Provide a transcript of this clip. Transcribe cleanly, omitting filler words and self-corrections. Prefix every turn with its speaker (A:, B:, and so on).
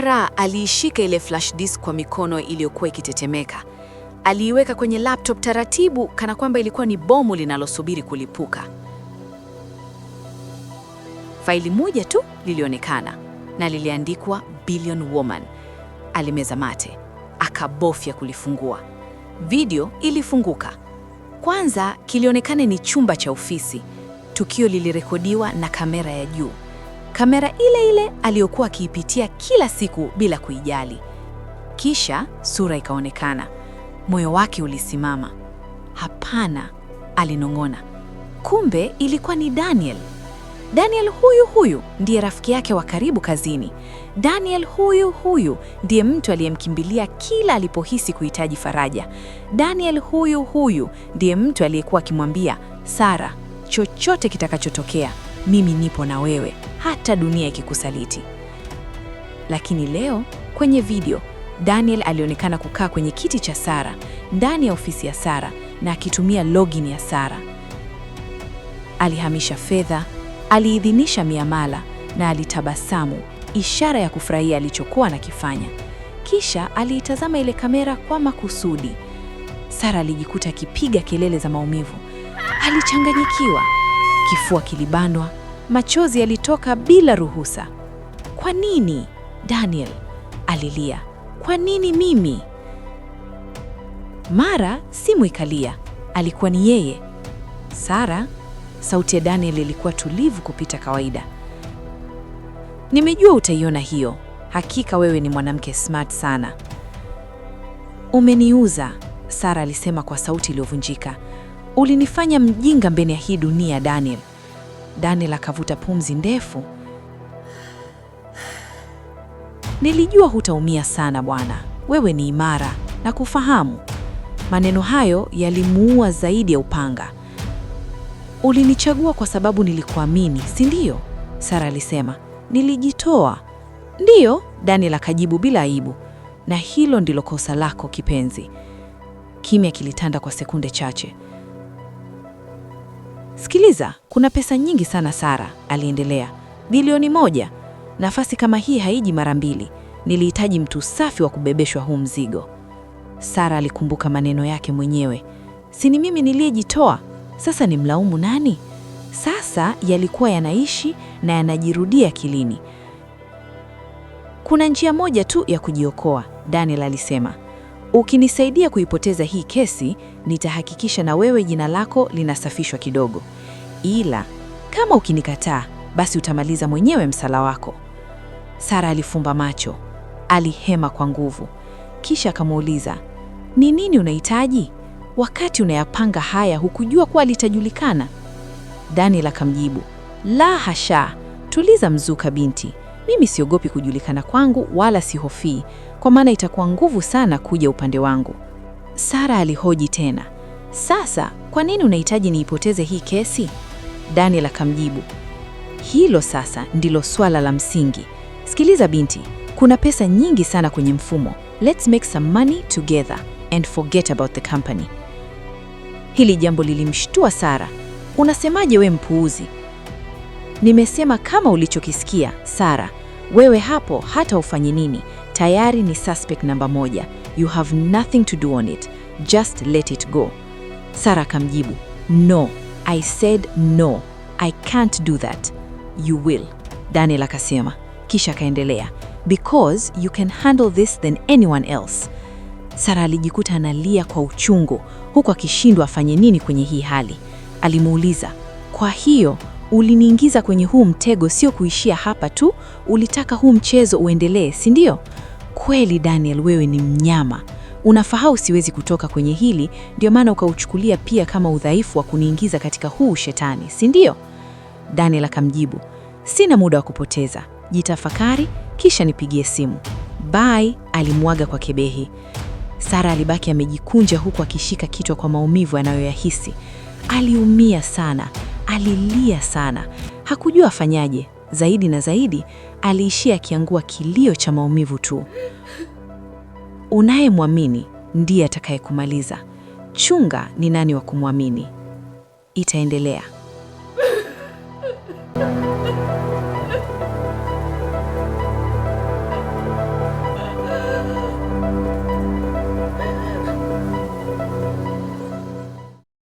A: Sara aliishika ile flash disk kwa mikono iliyokuwa ikitetemeka. Aliiweka kwenye laptop taratibu, kana kwamba ilikuwa ni bomu linalosubiri kulipuka. Faili moja tu lilionekana na liliandikwa Billion Woman. Alimeza mate, akabofya kulifungua. Video ilifunguka. Kwanza kilionekana ni chumba cha ofisi. Tukio lilirekodiwa na kamera ya juu, kamera ile ile aliyokuwa akiipitia kila siku bila kuijali. Kisha sura ikaonekana. Moyo wake ulisimama. Hapana, alinong'ona. Kumbe ilikuwa ni Daniel. Daniel huyu ndiye rafiki yake wa karibu kazini. Daniel huyu ndiye mtu aliyemkimbilia kila alipohisi kuhitaji faraja. Daniel huyu ndiye mtu aliyekuwa akimwambia, Sara, chochote kitakachotokea, mimi nipo na wewe, hata dunia ikikusaliti. Lakini leo kwenye video, Daniel alionekana kukaa kwenye kiti cha Sara, ndani ya ofisi ya Sara, na akitumia login ya Sara. Alihamisha fedha, aliidhinisha miamala na alitabasamu, ishara ya kufurahia alichokuwa anakifanya. Kisha aliitazama ile kamera kwa makusudi. Sara alijikuta akipiga kelele za maumivu. Alichanganyikiwa, kifua kilibandwa, machozi yalitoka bila ruhusa. Kwa nini, Daniel? Alilia. Kwa nini mimi? Mara simu ikalia. Alikuwa ni yeye. Sara. Sauti ya Daniel ilikuwa tulivu kupita kawaida. Nimejua utaiona hiyo. Hakika wewe ni mwanamke smart sana. Umeniuza, Sara alisema kwa sauti iliyovunjika. Ulinifanya mjinga mbele ya hii dunia, Daniel. Daniel akavuta pumzi ndefu. Nilijua hutaumia sana bwana. Wewe ni imara na kufahamu. Maneno hayo yalimuua zaidi ya upanga. Ulinichagua kwa sababu nilikuamini, si ndio? Sara alisema. Nilijitoa. Ndiyo, Daniel akajibu bila aibu. Na hilo ndilo kosa lako, kipenzi. Kimya kilitanda kwa sekunde chache. Sikiliza, kuna pesa nyingi sana, Sara, aliendelea. Bilioni 1. Nafasi kama hii haiji mara mbili. Nilihitaji mtu safi wa kubebeshwa huu mzigo. Sara alikumbuka maneno yake mwenyewe. Si ni mimi niliyejitoa? Sasa ni mlaumu nani? Sasa yalikuwa yanaishi na yanajirudia akilini. Kuna njia moja tu ya kujiokoa, Daniel alisema. Ukinisaidia kuipoteza hii kesi, nitahakikisha na wewe jina lako linasafishwa kidogo. Ila kama ukinikataa, basi utamaliza mwenyewe msala wako. Sara alifumba macho, alihema kwa nguvu. Kisha akamuuliza, ni nini unahitaji? Wakati unayapanga haya hukujua kuwa litajulikana? Daniel akamjibu, la hasha, tuliza mzuka binti. Mimi siogopi kujulikana kwangu wala sihofii, kwa maana itakuwa nguvu sana kuja upande wangu. Sara alihoji tena, sasa kwa nini unahitaji niipoteze hii kesi? Daniel akamjibu, hilo sasa ndilo swala la msingi. Sikiliza binti, kuna pesa nyingi sana kwenye mfumo. Let's make some money together and forget about the company. Hili jambo lilimshtua Sara. Unasemaje we mpuuzi? Nimesema kama ulichokisikia, Sara. Wewe hapo hata ufanye nini, tayari ni suspect namba 1. You have nothing to do on it. Just let it go. Sara akamjibu, no, I said no. I can't do that. You will. Daniel akasema, kisha akaendelea, because you can handle this than anyone else. Sara alijikuta analia kwa uchungu, huku akishindwa afanye nini kwenye hii hali. Alimuuliza, kwa hiyo uliniingiza kwenye huu mtego sio kuishia hapa tu, ulitaka huu mchezo uendelee, si ndio? Kweli Daniel, wewe ni mnyama. Unafahamu siwezi kutoka kwenye hili, ndio maana ukauchukulia pia kama udhaifu wa kuniingiza katika huu shetani, si ndio? Daniel akamjibu, sina muda wa kupoteza. Jitafakari kisha nipigie simu. Bye, alimwaga kwa kebehi. Sara alibaki amejikunja huku akishika kichwa kwa maumivu anayoyahisi. Aliumia sana, alilia sana. Hakujua afanyaje. Zaidi na zaidi, aliishia akiangua kilio cha maumivu tu. Unayemwamini ndiye atakayekumaliza. Chunga ni nani wa kumwamini. Itaendelea.